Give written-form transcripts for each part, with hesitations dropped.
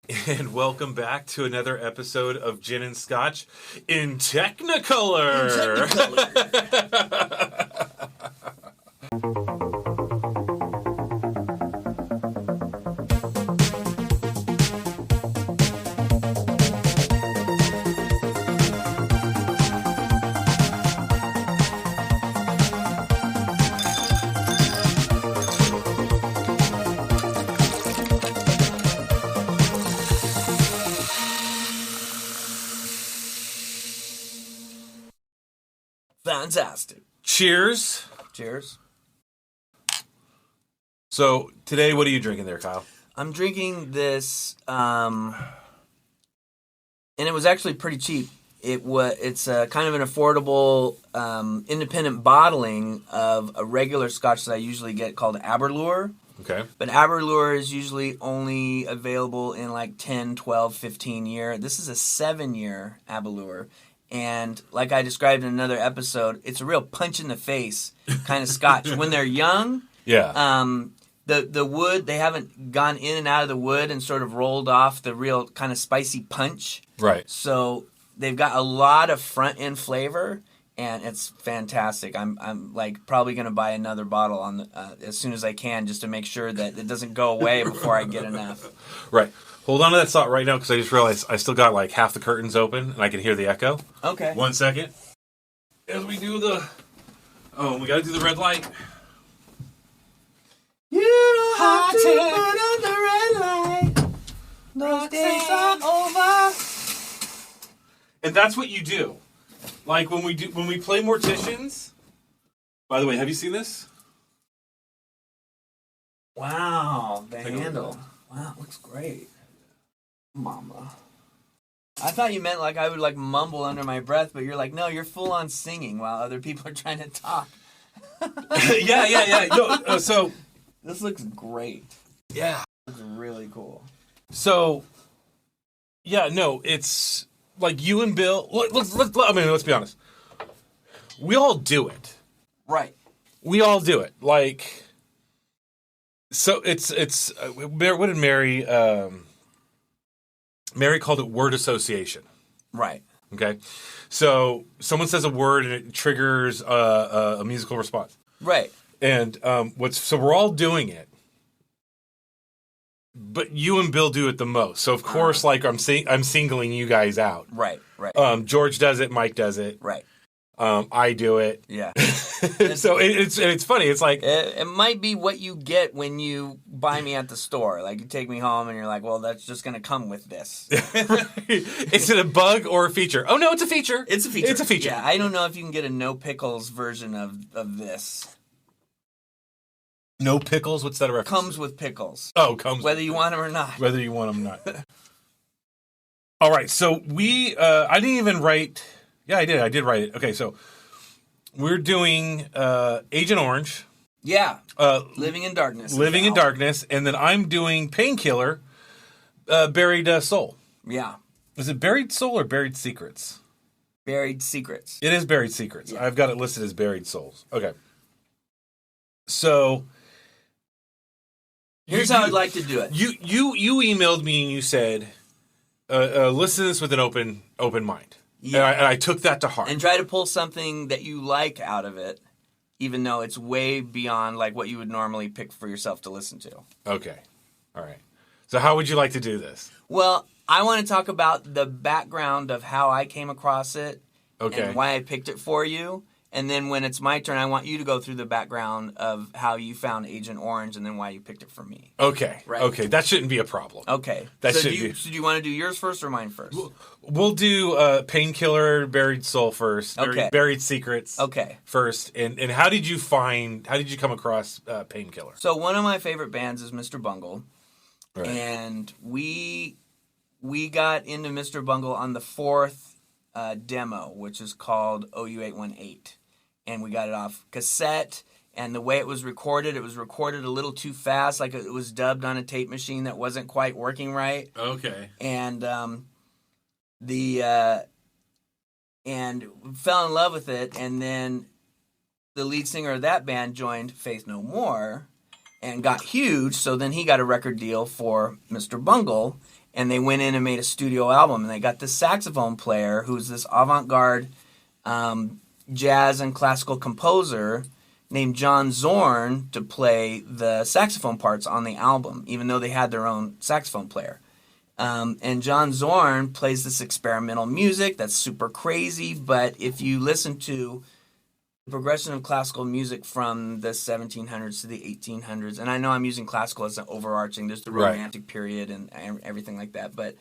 And welcome back to another episode of Gin and Scotch in Technicolor. Fantastic. Cheers. Cheers. So today, what are you drinking there, Kyle? I'm drinking this, and it was actually pretty cheap. It's kind of an affordable, independent bottling of a regular Scotch that I usually get called Aberlour. Okay. But Aberlour is usually only available in like 10, 12, 15 year. This is a 7-year Aberlour. And like I described in another episode, it's a real punch in the face kind of Scotch. When they're young, the wood, they haven't gone in and out of the wood and sort of rolled off the real kind of spicy punch. Right. So they've got a lot of front end flavor, and it's fantastic. I'm like probably going to buy another bottle on as soon as I can, just to make sure that it doesn't go away before I get enough. Right. Hold on to that thought right now, because I just realized I still got like half the curtains open, and I can hear the echo. Okay. 1 second. As we do we got to do the red light. You don't have to put on the red light. Those days are over. And that's what you do. Like when we play Morticians. By the way, have you seen this? Wow, the Take a handle. look. Wow, it looks great. Mama. I thought you meant like I would like mumble under my breath, but you're like, no, you're full on singing while other people are trying to talk. Yeah. No, so This looks great. yeah. It's really cool. So yeah, no, it's like you and Bill. Let's be honest. We all do it. Right. We all do it. Like, so it's. What did Mary? Mary called it word association. Right. Okay, so someone says a word and it triggers a musical response. Right. And so we're all doing it, but you and Bill do it the most. So of course, like I'm singling you guys out. Right. Right. George does it. Mike does it. Right. I do it. Yeah. So it's funny. It's like it might be what you get when you buy me at the store. Like you take me home and you're like, well, that's just going to come with this. Is it a bug or a feature? Oh no, it's a feature. It's a feature. It's a feature. Yeah, I don't know if you can get a no pickles version of this. No pickles. What's that a reference? Comes with pickles. Oh, comes whether you want them or not. Whether you want them or not. All right. So I didn't even write. Yeah, I did. I did write it. Okay, so we're doing Agent Orange. Yeah. Living in Darkness. Living in Darkness, and then I'm doing Painkiller, Buried Soul. Yeah. Is it Buried Soul or Buried Secrets? Buried Secrets. It is Buried Secrets. Yeah. I've got it listed as Buried Souls. Okay. So here's how I'd like to do it. You emailed me and you said, listen to this with an open mind. Yeah. And I took that to heart. And try to pull something that you like out of it, even though it's way beyond like what you would normally pick for yourself to listen to. Okay. All right. So how would you like to do this? Well, I want to talk about the background of how I came across it. Okay. And why I picked it for you. And then when it's my turn, I want you to go through the background of how you found Agent Orange and then why you picked it for me. Okay. Right. Okay. That shouldn't be a problem. Okay. So do you want to do yours first or mine first? We'll do Painkiller, Buried Soul first. Okay. Buried Secrets. Okay. First. And how did you come across Painkiller? So one of my favorite bands is Mr. Bungle. Right. And we got into Mr. Bungle on the fourth demo, which is called OU818. And we got it off cassette, and the way it was recorded a little too fast, like it was dubbed on a tape machine that wasn't quite working right. Okay. And and fell in love with it, and then the lead singer of that band joined Faith No More and got huge, so then he got a record deal for Mr. Bungle, and they went in and made a studio album, and they got this saxophone player who's this avant-garde jazz and classical composer named John Zorn to play the saxophone parts on the album, even though they had their own saxophone player. And John Zorn plays this experimental music that's super crazy, but if you listen to the progression of classical music from the 1700s to the 1800s, and I know I'm using classical as an overarching, there's the Romantic period and everything like that, but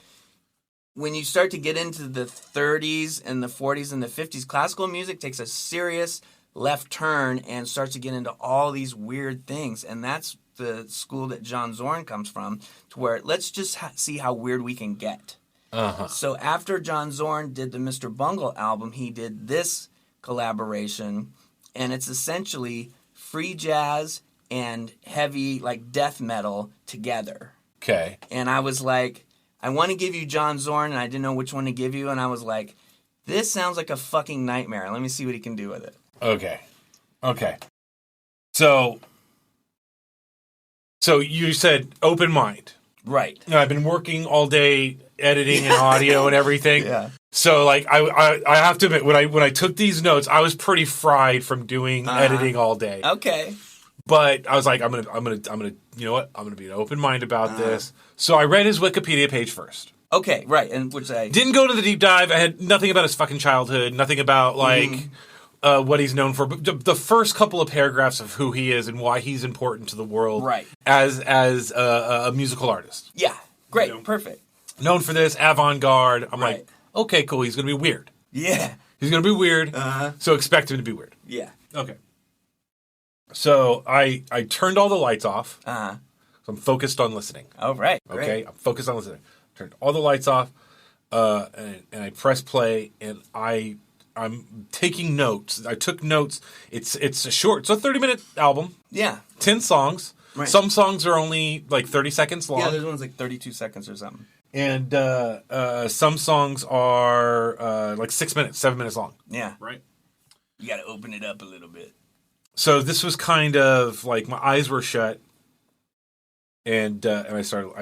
when you start to get into the 30s and the 40s and the 50s, classical music takes a serious left turn and starts to get into all these weird things, and that's the school that John Zorn comes from, to where let's just see how weird we can get. So after John Zorn did the Mr. Bungle album, he did this collaboration, and it's essentially free jazz and heavy like death metal together. Okay. And I was like, I want to give you John Zorn, and I didn't know which one to give you, and I was like, this sounds like a fucking nightmare. Let me see what he can do with it. Okay. So you said open mind. Right. I've been working all day editing and audio and everything. Yeah. So like I have to admit, when I took these notes, I was pretty fried from doing editing all day. Okay. But I was like, I'm gonna you know what? I'm gonna be an open mind about this. So I read his Wikipedia page first. Okay, right, and which I Didn't go to the deep dive. I had nothing about his fucking childhood, nothing about like what he's known for. But the first couple of paragraphs of who he is and why he's important to the world, Right. as a musical artist. Yeah, great, You know. perfect. Known for this, avant-garde. I'm Right. like, okay, cool. He's gonna be weird. Yeah, He's gonna be weird. So expect him to be weird. yeah. Okay. So I turned all the lights off. Uh-huh. So I'm focused on listening. Oh, right, great. Okay, I'm focused on listening. Turned all the lights off, and I press play, and I'm taking notes. I took notes. It's a 30-minute album, Yeah. 10 songs. Right. Some songs are only like 30 seconds long. Yeah, there's one's like 32 seconds or something. And some songs are like 6 minutes, 7 minutes long. Yeah. Right. You got to open it up a little bit. So this was kind of like my eyes were shut, and I started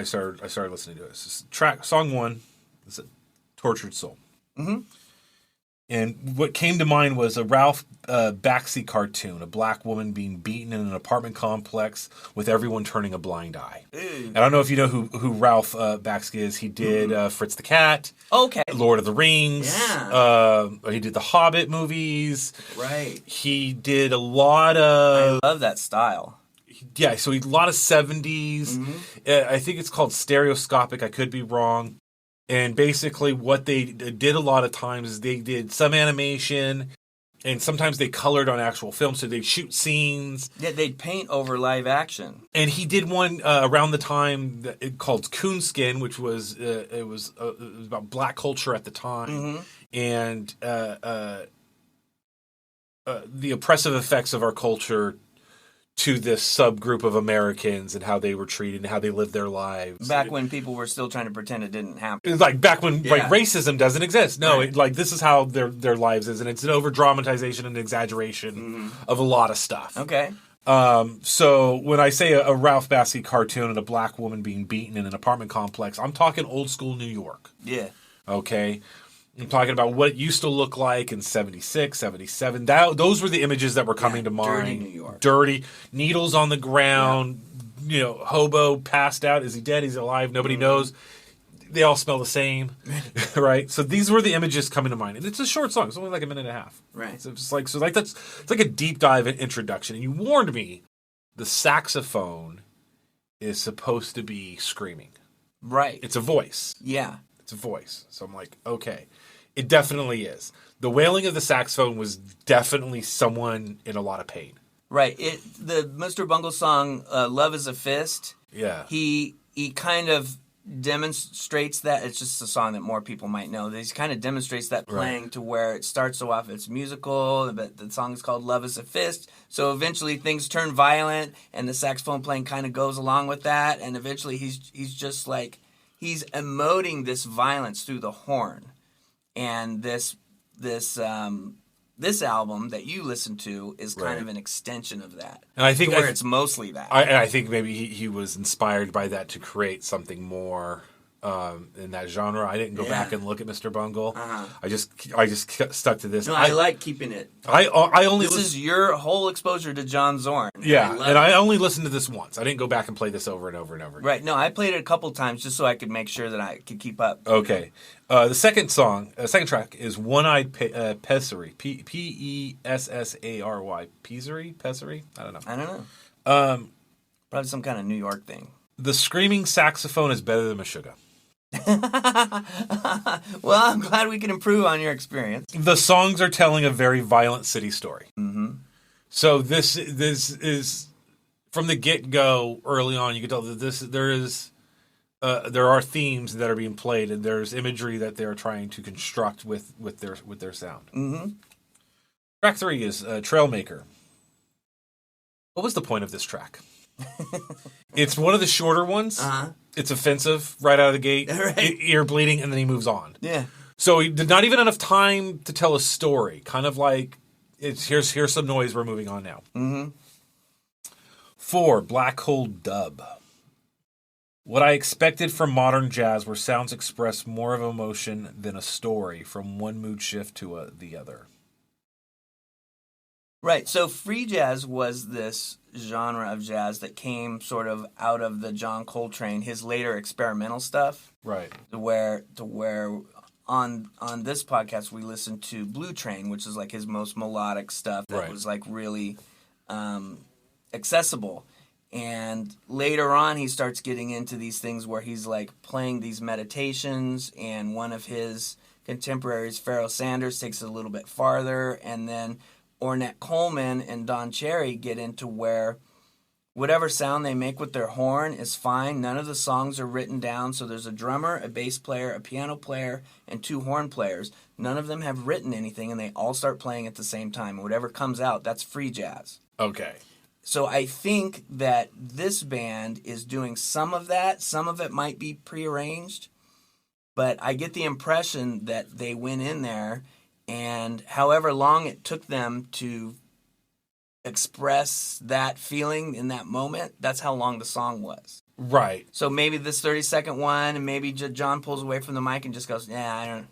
listening to it. This is song 1. It's a Tortured Soul. Mm-hmm. And what came to mind was a Ralph Bakshi cartoon, a black woman being beaten in an apartment complex with everyone turning a blind eye. Ew. I don't know if you know who Ralph Bakshi is. He did Fritz the Cat, Okay. Lord of the Rings. Yeah. He did the Hobbit movies. Right. He did a lot of... I love that style. Yeah, so a lot of 70s. I think it's called stereoscopic. I could be wrong. And basically what they did a lot of times is they did some animation, and sometimes they colored on actual film, so they'd shoot scenes. Yeah, they'd paint over live action. And he did one around the time called Coonskin, which was it was about black culture at the time, and the oppressive effects of our culture to this subgroup of Americans and how they were treated and how they lived their lives. Back when people were still trying to pretend it didn't happen. It's like back when like racism doesn't exist. No, Right. this is how their lives is, and it's an over dramatization and exaggeration of a lot of stuff. Okay. So when I say a Ralph Bakshi cartoon and a black woman being beaten in an apartment complex, I'm talking old school New York. Yeah. Okay. I'm talking about what it used to look like in 76, 77. Those were the images that were coming to mind. Dirty New York. Dirty. Needles on the ground. You know, hobo passed out. Is he dead? Is he alive? Nobody knows. They all smell the same. Right? So these were the images coming to mind. And it's a short song. It's only like a minute and a half. Right. So it's like a deep dive introduction. And you warned me the saxophone is supposed to be screaming. Right. It's a voice. Yeah. It's a voice. So I'm like, okay. It definitely is. The wailing of the saxophone was definitely someone in a lot of pain. Right. The Mr. Bungle song, Love is a Fist, Yeah. he kind of demonstrates that. It's just a song that more people might know. He kind of demonstrates that playing to where it starts off, it's musical, but the song is called Love is a Fist. So eventually things turn violent, and the saxophone playing kind of goes along with that, and eventually he's just like, he's emoting this violence through the horn. And this album that you listen to is kind of an extension of that. And I think where it's mostly that. I think maybe he was inspired by that to create something more in that genre. I didn't go back and look at Mr. Bungle. Uh-huh. I just stuck to this. No, I like keeping it. I only This is your whole exposure to John Zorn. Yeah, and I only listened to this once. I didn't go back and play this over and over and over again. Right. No, I played it a couple times just so I could make sure that I could keep up. Okay. The second track is One-Eyed Pessary. Pessary. Pessary? I don't know. Probably some kind of New York thing. The screaming saxophone is better than Meshuggah. Well, I'm glad we can improve on your experience. The songs are telling a very violent city story. Mm-hmm. So this is from the get-go early on. You can tell that there are themes that are being played, and there's imagery that they're trying to construct with their sound. Mm-hmm. Track 3 is Trailmaker. What was the point of this track? It's one of the shorter ones. Uh-huh. It's offensive right out of the gate. Right. Ear bleeding, and then he moves on. Yeah. So he did not even enough time to tell a story. Kind of like, here's some noise, we're moving on now. Mm-hmm. 4, Black Hole Dub. What I expected from modern jazz, where sounds express more of emotion than a story, from one mood shift to the other. Right. So free jazz was this genre of jazz that came sort of out of the John Coltrane, his later experimental stuff. Right. To where on this podcast we listened to Blue Train, which is like his most melodic stuff that was like really accessible. And later on he starts getting into these things where he's like playing these meditations, and one of his contemporaries, Pharoah Sanders, takes it a little bit farther, and then Ornette Coleman and Don Cherry get into where whatever sound they make with their horn is fine. None of the songs are written down, so there's a drummer, a bass player, a piano player, and 2 horn players. None of them have written anything, and they all start playing at the same time. And whatever comes out, that's free jazz. Okay. So I think that this band is doing some of that. Some of it might be prearranged, but I get the impression that they went in there, and however long it took them to express that feeling in that moment, that's how long the song was. Right. So maybe this 30-second one, and maybe John pulls away from the mic and just goes, let's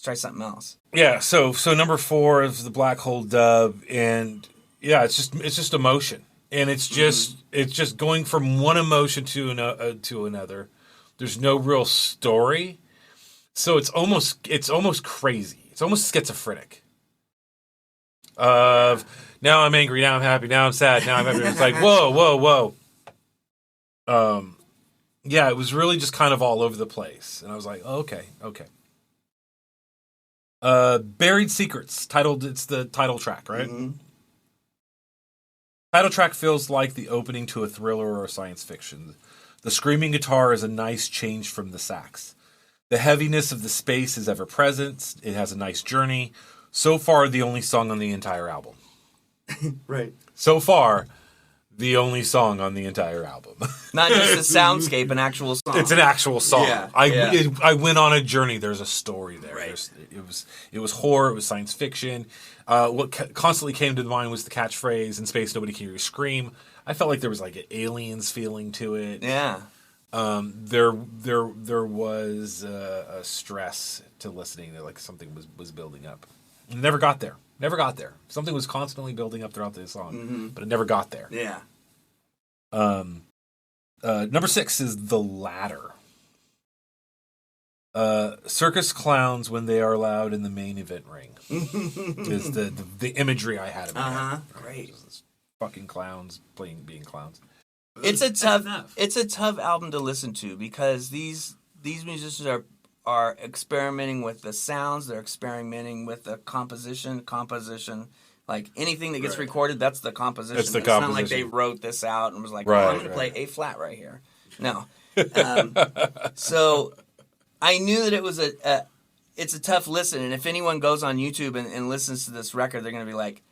try something else. Yeah, so number 4 is the Black Hole Dub, and yeah, it's just emotion. And it's just going from one emotion to another. There's no real story. So it's almost crazy. It's almost schizophrenic. Now I'm angry, now I'm happy, now I'm sad, now I'm happy. It's like, whoa. Yeah, it was really just kind of all over the place. And I was like, oh, okay. Buried Secrets, it's the title track, right? Mm-hmm. Title track feels like the opening to a thriller or a science fiction. The screaming guitar is a nice change from the sax. The heaviness of the space is ever present. It has a nice journey. So far, the only song on the entire album. Right. So far, the only song on the entire album. Not just a soundscape, an actual song. It's an actual song. Yeah, I went on a journey. There's a story there. Right. It was horror. It was science fiction. What constantly came to mind was the catchphrase, "In space, nobody can hear you scream." I felt like there was like an aliens feeling to it. Yeah. There was a stress to listening. Like something was building up. It never got there. Something was constantly building up throughout the song, but it never got there. Yeah. Number 6 is The Ladder. Circus clowns when they are allowed in the main event ring is the imagery I had in my head. Great. Fucking clowns being clowns. It's a tough album to listen to because these musicians are experimenting with the sounds, they're experimenting with the composition. Like anything that gets recorded, that's the composition. It's not like they wrote this out and was like, I'm going to play A flat right here. No. So I knew that it was it's a tough listen, and if anyone goes on YouTube and listens to this record, they're going to be like,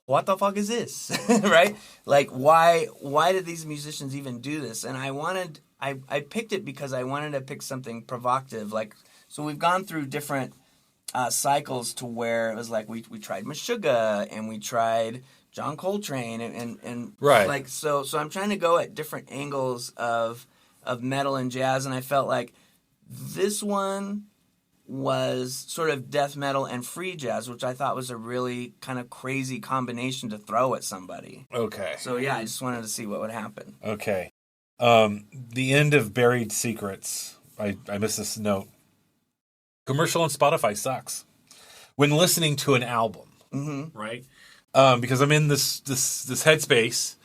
what the fuck is this? Right? Like, why did these musicians even do this? And I picked it because I wanted to pick something provocative. Like, so we've gone through different cycles to where it was like we tried Meshuggah and we tried John Coltrane and right. Like so I'm trying to go at different angles of metal and jazz, and I felt like This one was sort of death metal and free jazz, which I thought was a really kind of crazy combination to throw at somebody. Okay. So yeah, I just wanted to see what would happen. Okay. The end of Buried Secrets. I missed this note. Commercial on Spotify sucks. When listening to an album, right? Because I'm in this headspace,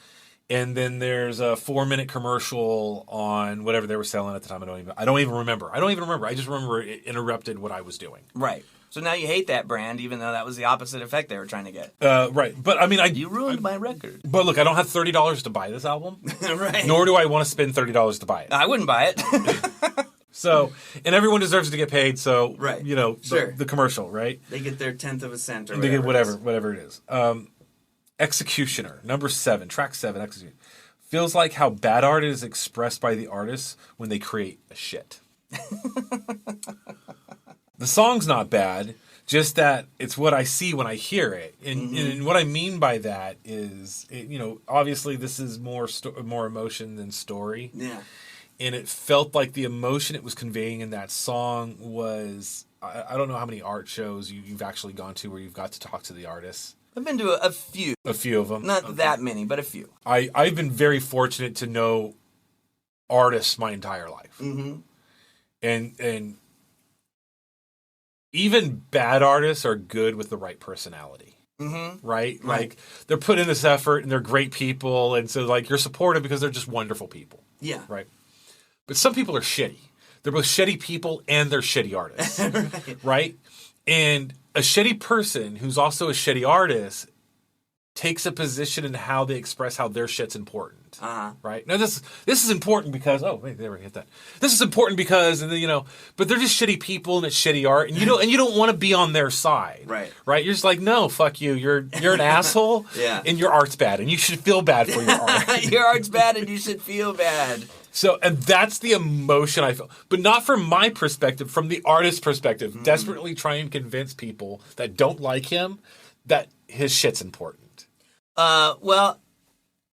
and then there's a 4-minute commercial on whatever they were selling at the time. I don't even remember. I just remember it interrupted what I was doing. Right. So now you hate that brand, even though that was the opposite effect they were trying to get. Right. But I mean, you ruined my record. But look, I don't have $30 to buy this album. Right. Nor do I want to spend $30 to buy it. I wouldn't buy it. So, and everyone deserves to get paid. So, right. You know, sure. the commercial, right? They get their 10th of a cent or whatever. They get whatever it is. Executioner, number 7, track 7, Executioner. Feels like how bad art is expressed by the artists when they create a shit. The song's not bad, just that it's what I see when I hear it. And what I mean by that is, obviously this is more emotion than story. Yeah. And it felt like the emotion it was conveying in that song was, I don't know how many art shows you've actually gone to where you've got to talk to the artists. I've been to a few. A few of them. Not that many, but a few. I've been very fortunate to know artists my entire life. Mm-hmm. And even bad artists are good with the right personality. Mm-hmm. Right? Like, they're putting in this effort and they're great people. And so, like, you're supportive because they're just wonderful people. Yeah. Right? But some people are shitty. They're both shitty people and they're shitty artists. Right? And a shitty person who's also a shitty artist takes a position in how they express how their shit's important. Right? Now, this is important because, oh, wait, there we hit that. This is important because, and then, but they're just shitty people and it's shitty art, and you don't want to be on their side. Right. Right? You're just like, no, fuck you. You're an asshole. Yeah. And your art's bad, and you should feel bad for your art. Your art's bad, and you should feel bad. So, and that's the emotion I feel. But not from my perspective, from the artist's perspective, desperately trying to convince people that don't like him that his shit's important. Well,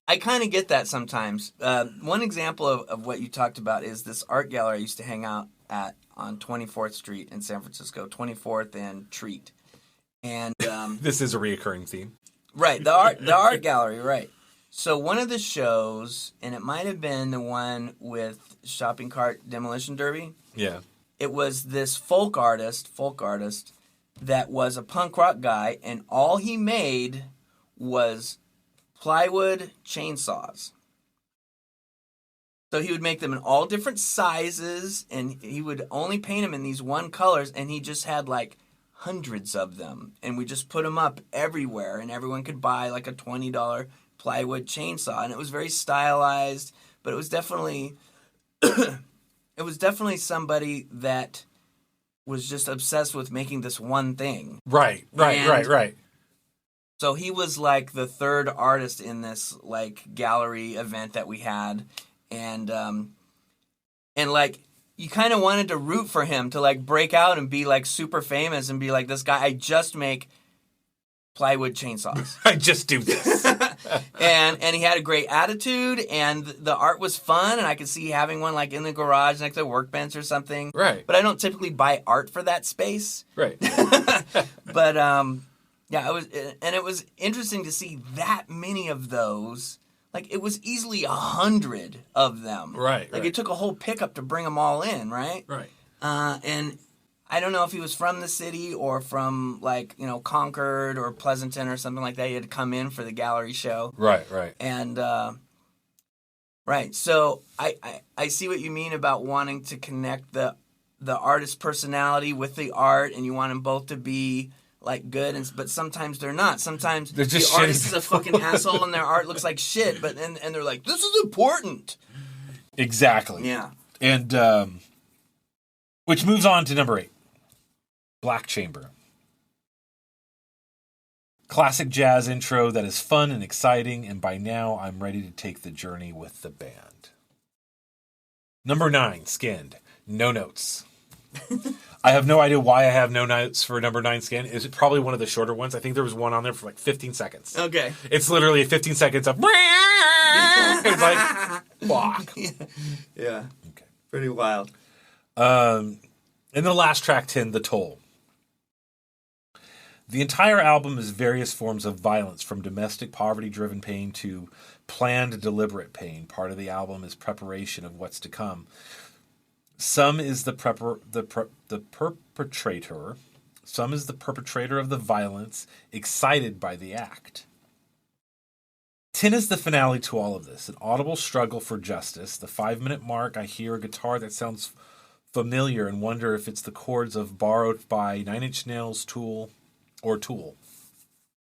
I kind of get that sometimes. One example of what you talked about is this art gallery I used to hang out at on 24th Street in San Francisco, 24th and Treat. And this is a reoccurring theme. Right, the art gallery, right. So one of the shows, and it might have been the one with Shopping Cart Demolition Derby. Yeah. It was this folk artist that was a punk rock guy, and all he made was plywood chainsaws. So he would make them in all different sizes, and he would only paint them in these one colors, and he just had like hundreds of them. And we just put them up everywhere, and everyone could buy like a $20 plywood chainsaw, and it was very stylized, but it was definitely somebody that was just obsessed with making this one thing. Right. So he was like the third artist in this like gallery event that we had, and like you kind of wanted to root for him to like break out and be like super famous and be like, this guy, I just make plywood chainsaws. I just do this. and he had a great attitude, and the art was fun, and I could see having one like in the garage next to a workbench or something. Right. But I don't typically buy art for that space. Right. But yeah, it was interesting to see that many of those. Like, it was easily 100 of them. Right. Like, it took a whole pickup to bring them all in, right? Right. And I don't know if he was from the city or from, like, Concord or Pleasanton or something like that. He had to come in for the gallery show. Right. And, right. So I see what you mean about wanting to connect the artist's personality with the art, and you want them both to be like good, but sometimes they're not. Sometimes they're just the artist is a fucking asshole and their art looks like shit, but and they're like, this is important. Exactly. Yeah. And which moves on to number 8. Black Chamber. Classic jazz intro that is fun and exciting, and by now I'm ready to take the journey with the band. Number 9, Skinned. No notes. I have no idea why I have no notes for number 9, Skin. It's probably one of the shorter ones. I think there was one on there for like 15 seconds. Okay. It's literally 15 seconds of... It's like... Fuck. Yeah. Okay. Pretty wild. And the last track, 10, The Toll. The entire album is various forms of violence, from domestic poverty-driven pain to planned, deliberate pain. Part of the album is preparation of what's to come. Some is the perpetrator. Some is the perpetrator of the violence, excited by the act. 10 is the finale to all of this, an audible struggle for justice. The 5-minute mark, I hear a guitar that sounds familiar and wonder if it's the chords of Borrowed by Nine Inch Nails, Tool.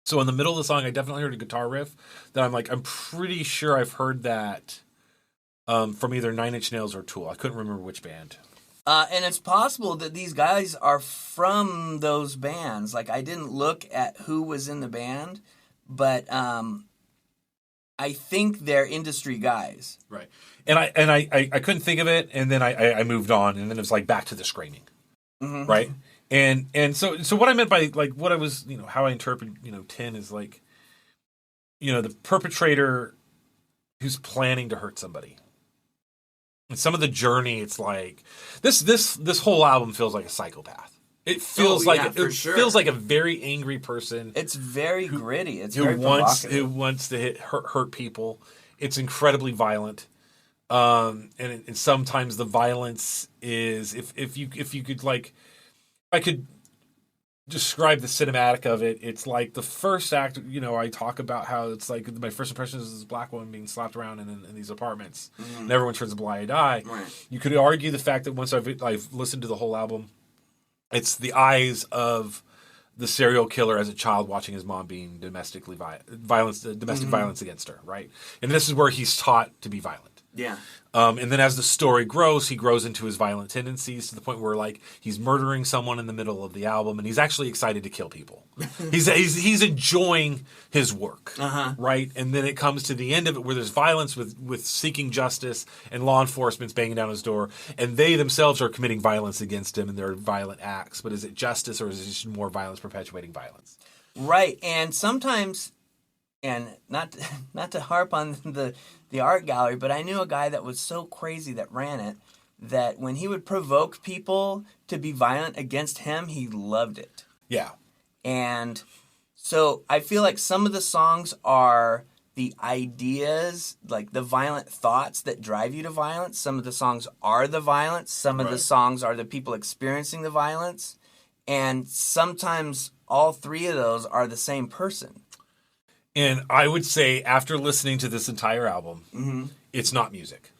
So in the middle of the song, I definitely heard a guitar riff that I'm pretty sure I've heard that from either Nine Inch Nails or Tool. I couldn't remember which band. And it's possible that these guys are from those bands. Like, I didn't look at who was in the band, but I think they're industry guys. Right. And I couldn't think of it, and then I moved on, and then it was like back to the screaming. Mm-hmm. Right? And so what I meant by, like, what I was, how I interpret, 10 is like, the perpetrator who's planning to hurt somebody. And some of the journey, it's like this whole album feels like a psychopath. It feels feels like a very angry person. It's very gritty. It's who very provocative. Who wants to hurt people. It's incredibly violent. And sometimes the violence is if you could, like, I could describe the cinematic of it. It's like the first act, I talk about how it's like my first impression is this black woman being slapped around in these apartments, and everyone turns a blind eye. Right. You could argue the fact that once I've listened to the whole album, it's the eyes of the serial killer as a child watching his mom being domestic violence against her, right? And this is where he's taught to be violent. Yeah. And then as the story grows, he grows into his violent tendencies to the point where, like, he's murdering someone in the middle of the album, and he's actually excited to kill people. he's enjoying his work, right? And then it comes to the end of it where there's violence with seeking justice and law enforcement's banging down his door, and they themselves are committing violence against him in their violent acts. But is it justice, or is it just more violence perpetuating violence? Right, and sometimes, and not to harp on the art gallery, but I knew a guy that was so crazy that ran it, that when he would provoke people to be violent against him, he loved it. Yeah. And so I feel like some of the songs are the ideas, like the violent thoughts that drive you to violence. Some of the songs are the violence. Some of the songs are the people experiencing the violence. And sometimes all three of those are the same person. And I would say, after listening to this entire album, it's not music.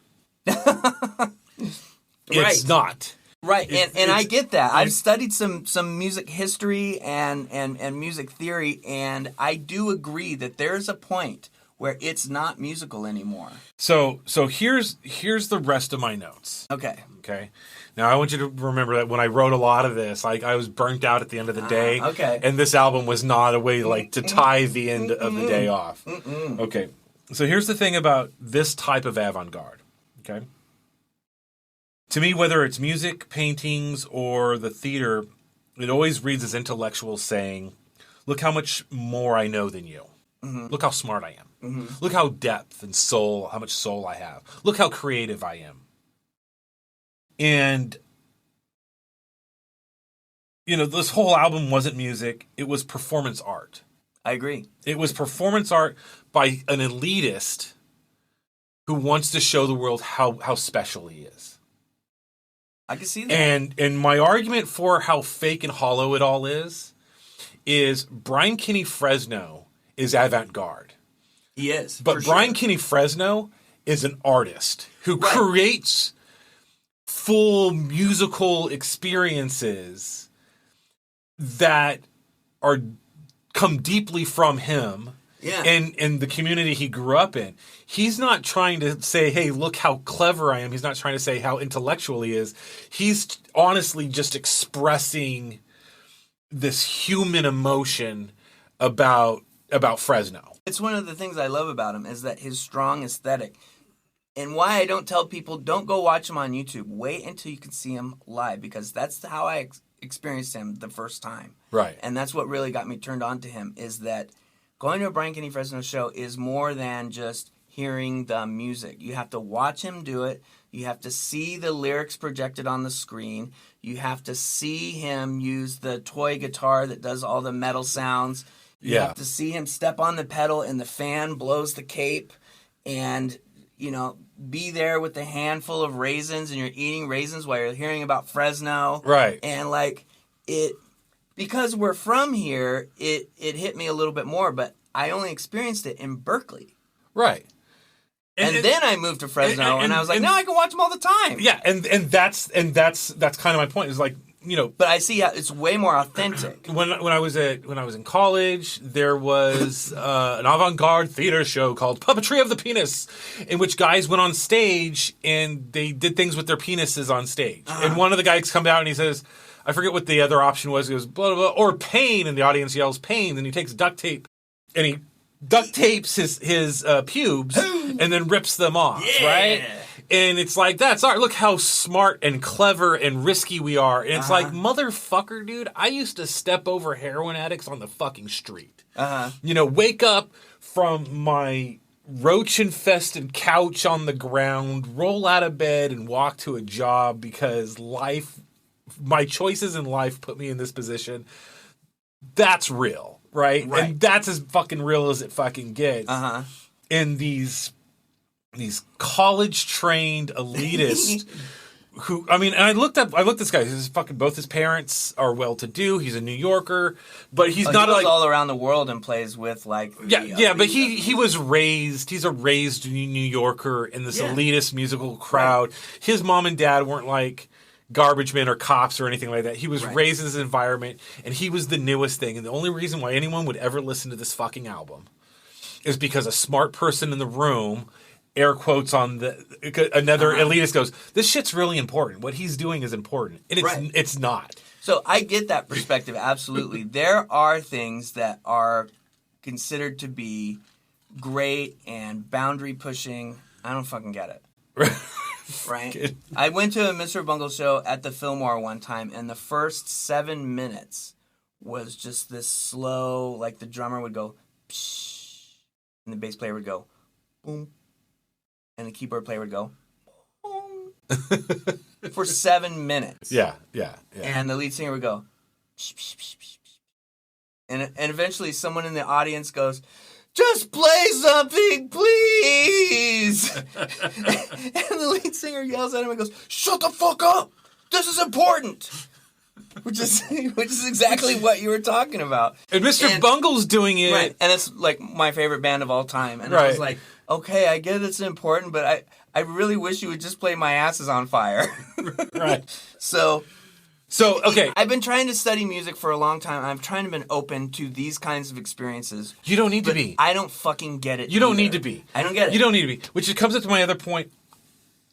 It's not. Right, and I get that. I've studied some music history and music theory, and I do agree that there's a point where it's not musical anymore. So here's the rest of my notes. Okay. Now, I want you to remember that when I wrote a lot of this, I was burnt out at the end of the day. Okay. And this album was not a way, like, to tie the end of the day off. Okay. So here's the thing about this type of avant-garde. Okay. To me, whether it's music, paintings, or the theater, it always reads as intellectuals saying, look how much more I know than you. Look how smart I am. Look how depth and soul, how much soul I have. Look how creative I am. And, this whole album wasn't music. It was performance art. I agree. It was performance art by an elitist who wants to show the world how special he is. I can see that. And my argument for how fake and hollow it all is Brian Kenny Fresno is avant-garde. He is. But Brian Kenny Fresno is an artist who creates full musical experiences that come deeply from him and the community he grew up in. He's not trying to say, hey, look how clever I am. He's not trying to say how intellectual he is. He's honestly just expressing this human emotion about Fresno. It's one of the things I love about him is that his strong aesthetic. And why I don't tell people, don't go watch him on YouTube. Wait until you can see him live, because that's how I experienced him the first time. Right. And that's what really got me turned on to him, is that going to a Brian Kenny Fresno show is more than just hearing the music. You have to watch him do it. You have to see the lyrics projected on the screen. You have to see him use the toy guitar that does all the metal sounds. You have to see him step on the pedal and the fan blows the cape, and, you know, be there with the handful of raisins, and you're eating raisins while you're hearing about Fresno. Right. And, like, because we're from here, it hit me a little bit more, but I only experienced it in Berkeley. Right. And then I moved to Fresno, and I was like, no, I can watch them all the time. Yeah, and that's kind of my point. Is like, you know, but I see how it's way more authentic. When I was in college, there was an avant-garde theater show called Puppetry of the Penis, in which guys went on stage and they did things with their penises on stage. And one of the guys comes out and he says, I forget what the other option was. He goes, blah, blah, blah, or pain, and the audience yells pain, and he takes duct tape and he duct tapes his pubes and then rips them off, right? And it's like, that's art. Look how smart and clever and risky we are. And it's like, motherfucker, dude, I used to step over heroin addicts on the fucking street. You know, wake up from my roach-infested couch on the ground, roll out of bed and walk to a job because my choices in life put me in this position. That's real. Right? And that's as fucking real as it fucking gets. And these college-trained elitists who, I mean, and I looked this guy. Both his parents are well-to-do. He's a New Yorker, but he's not like all around the world and plays with like. But he was raised. He's a raised New Yorker in this elitist musical crowd. His mom and dad weren't like garbage men or cops or anything like that. He was raised in this environment, and he was the newest thing. And the only reason why anyone would ever listen to this fucking album is because a smart person in the room, air quotes on another elitist goes, this shit's really important. What he's doing is important. And it's not. So I get that perspective, absolutely. There are things that are considered to be great and boundary pushing. I don't fucking get it. Right? I went to a Mr. Bungle show at the Fillmore one time, and the first 7 minutes was just this slow, like the drummer would go, psh, and the bass player would go, boom, and the keyboard player would go, boom, for 7 minutes. Yeah. And the lead singer would go, psh, psh, psh, psh, psh. And eventually someone in the audience goes, just play something, please! And the lead singer yells at him and goes, shut the fuck up! This is important! Which is exactly what you were talking about. And Mr. Bungle's doing it. Right, and it's like my favorite band of all time. And I was like, okay, I get it's important, but I really wish you would just play My Ass Is on Fire. Right. So, okay. I've been trying to study music for a long time. I've trying to be open to these kinds of experiences. You don't need to be. I don't fucking get it. You don't need to be. I don't get it. You don't need to be. Which comes up to my other point.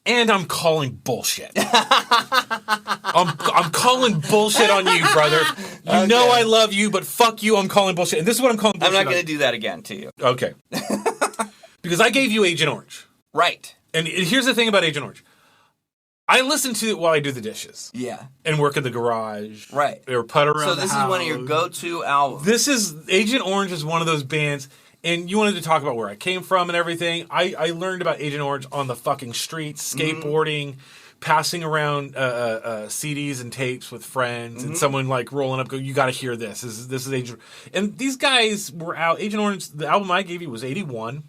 And I'm calling bullshit. I'm calling bullshit on you, brother. You know I love you, but fuck you, I'm calling bullshit. And this is what I'm calling bullshit I'm not going to do that again to you. Okay. Because I gave you Agent Orange. Right. And here's the thing about Agent Orange. I listen to it while I do the dishes. Yeah. And work in the garage. Right. Or putt around So this is one of your go-to albums. Agent Orange is one of those bands, and you wanted to talk about where I came from and everything. I learned about Agent Orange on the fucking streets, skateboarding, passing around CDs and tapes with friends, and someone like rolling up, go, you got to hear this. This is Agent Orange. And these guys were out. Agent Orange, the album I gave you was 81.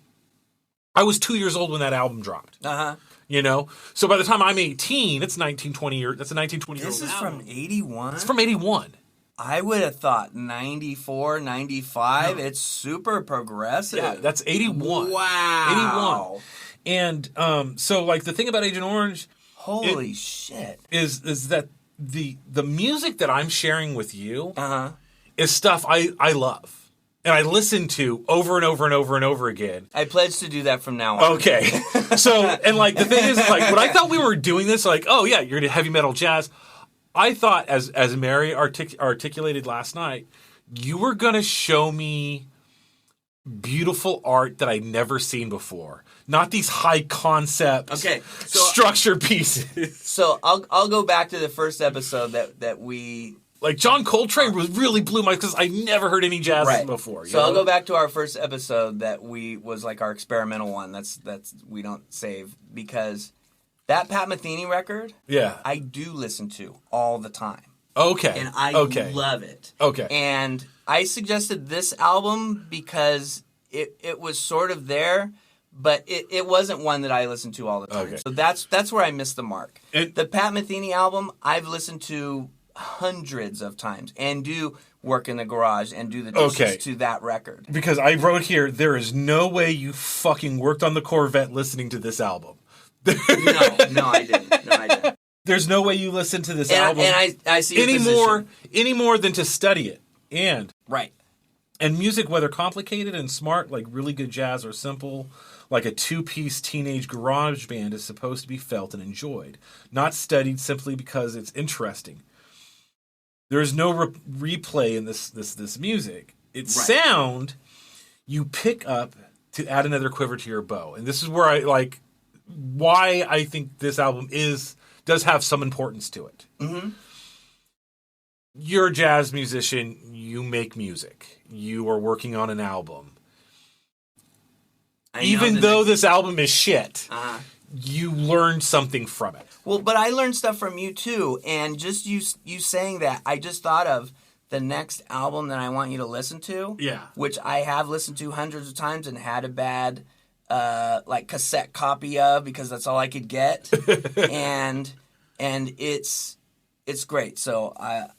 I was 2 years old when that album dropped. You know? So by the time I'm 18, it's 1920 years. That's a 1920 year old. This is from 81? It's from 81. I would have thought 94, 95. No. It's super progressive. Yeah, that's 81. Wow. 81. And so like the thing about Agent Orange, holy shit, is that the music that I'm sharing with you is stuff I love. And I listen to over and over and over and over again. I pledge to do that from now on. Okay. So, and like, the thing is, like, when I thought we were doing this, like, oh yeah, you're into heavy metal jazz. I thought, as Mary articulated last night, you were going to show me beautiful art that I'd never seen before. Not these high concept structure pieces. So I'll go back to the first episode that we... Like, John Coltrane really blew my... Because I never heard any jazz before. So I'll go back to our first episode that was like our experimental one. That's we don't save. Because That Pat Metheny record, Yeah. I do listen to all the time. Okay. And I love it. Okay. And I suggested this album because it was sort of there, but it wasn't one that I listened to all the time. Okay. So that's where I missed the mark. And the Pat Metheny album, I've listened to hundreds of times and do work in the garage and do the dishes to that record. Because I wrote here, there is no way you fucking worked on the Corvette listening to this album. No, I didn't. There's no way you listen to this album. And I see any more than to study it. And right. And music, whether complicated and smart, like really good jazz, or simple, like a two-piece teenage garage band, is supposed to be felt and enjoyed, not studied simply because it's interesting. There is no replay in this music. It's sound you pick up to add another quiver to your bow. And this is where why I think this album does have some importance to it. Mm-hmm. You're a jazz musician. You make music. You are working on an album. Even though this album is shit, you learned something from it. Well, but I learned stuff from you too. And just you saying that, I just thought of the next album that I want you to listen to. Yeah. Which I have listened to hundreds of times and had a bad cassette copy of because that's all I could get. and it's great. So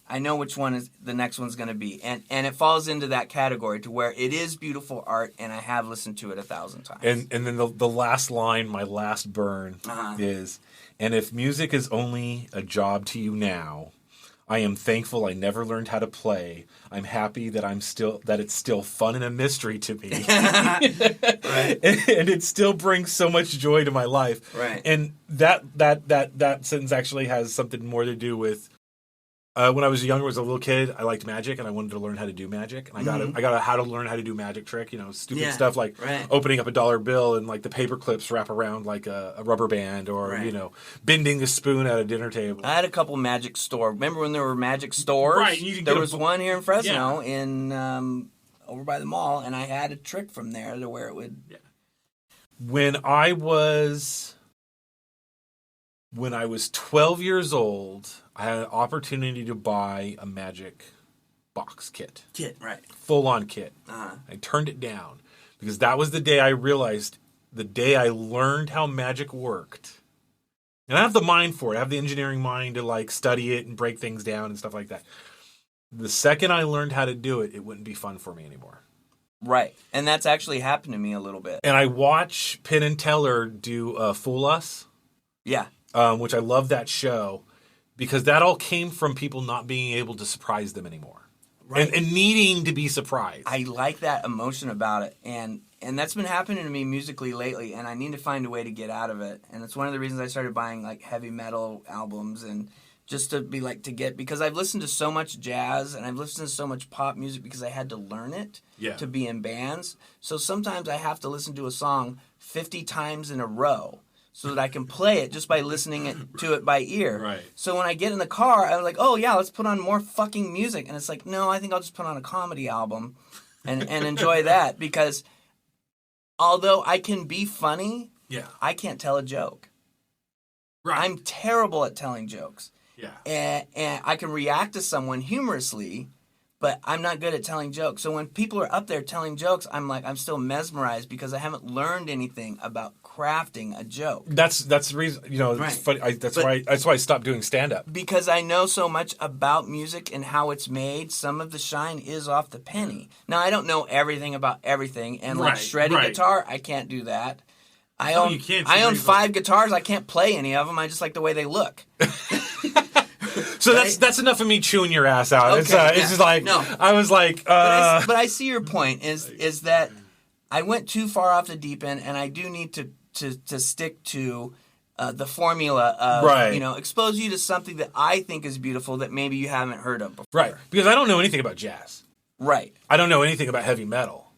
I know which one is the next one's going to be. And it falls into that category to where it is beautiful art, and I have listened to it 1,000 times. And then the last line, my last burn, is, and if music is only a job to you now, I am thankful I never learned how to play. I'm happy that it's still fun and a mystery to me. Right. And it still brings so much joy to my life. Right. And that sentence actually has something more to do with when I was younger, as a little kid, I liked magic and I wanted to learn how to do magic. And I got a how to learn how to do magic trick, stupid stuff like opening up a dollar bill and like the paper clips wrap around like a rubber band, or bending a spoon at a dinner table. I had a couple magic stores. Remember when there were magic stores? Right. There was one here in Fresno in over by the mall, and I had a trick from there to where it would. Yeah. When I was 12 years old, I had an opportunity to buy a magic box kit. Full-on kit. I turned it down because that was the day I realized, the day I learned how magic worked. And I have the mind for it. I have the engineering mind to study it and break things down and stuff like that. The second I learned how to do it, it wouldn't be fun for me anymore. Right. And that's actually happened to me a little bit. And I watch Penn and Teller do Fool Us. Yeah. Which I love that show, because that all came from people not being able to surprise them anymore. Right. And needing to be surprised. I like that emotion about it. And that's been happening to me musically lately, and I need to find a way to get out of it. And it's one of the reasons I started buying heavy metal albums, and just to be because I've listened to so much jazz and I've listened to so much pop music because I had to learn it to be in bands. So sometimes I have to listen to a song 50 times in a row so that I can play it just by listening to it by ear. Right. So when I get in the car, I'm like, oh yeah, let's put on more fucking music. And it's like, no, I think I'll just put on a comedy album and enjoy that, because although I can be funny, I can't tell a joke. Right. I'm terrible at telling jokes. Yeah. And I can react to someone humorously, but I'm not good at telling jokes. So when people are up there telling jokes, I'm still mesmerized because I haven't learned anything about crafting a joke. That's the reason, it's funny. That's why I stopped doing stand-up. Because I know so much about music and how it's made. Some of the shine is off the penny. Now, I don't know everything about everything, and shredding guitar, I can't do that. I own 5 guitars. I can't play any of them. I just like the way they look. So that's enough of me chewing your ass out. Okay, it's just like, no. I was like, But I see your point is that I went too far off the deep end, and I do need to stick to the formula of, expose you to something that I think is beautiful that maybe you haven't heard of before. Right. Because I don't know anything about jazz. Right. I don't know anything about heavy metal.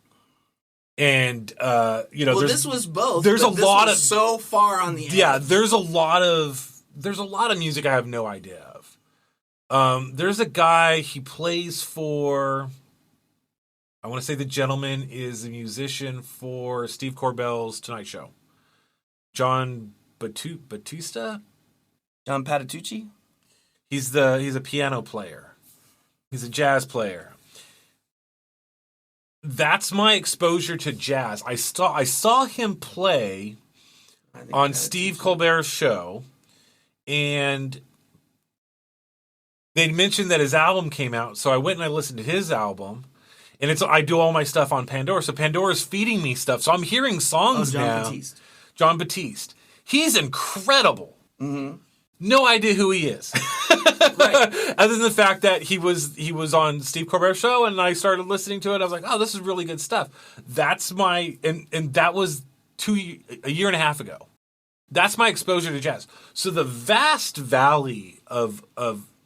And this was both. There's a lot of so far on the edge. Yeah, there's a lot of music I have no idea of. There's a guy, he plays for, I want to say the gentleman is a musician for Steve Corbell's Tonight Show. John Batista. John Patitucci? He's a piano player. He's a jazz player. That's my exposure to jazz. I saw him play on Steve Colbert's show, and they mentioned that his album came out, so I went and I listened to his album. And I do all my stuff on Pandora, so Pandora's feeding me stuff. So I'm hearing songs now. Batiste. John Batiste. He's incredible. Mm-hmm. No idea who he is. Right. Other than the fact that he was on Steve Colbert's show, and I started listening to it. I was like, oh, this is really good stuff. That's and that was a year and a half ago. That's my exposure to jazz. So the vast valley of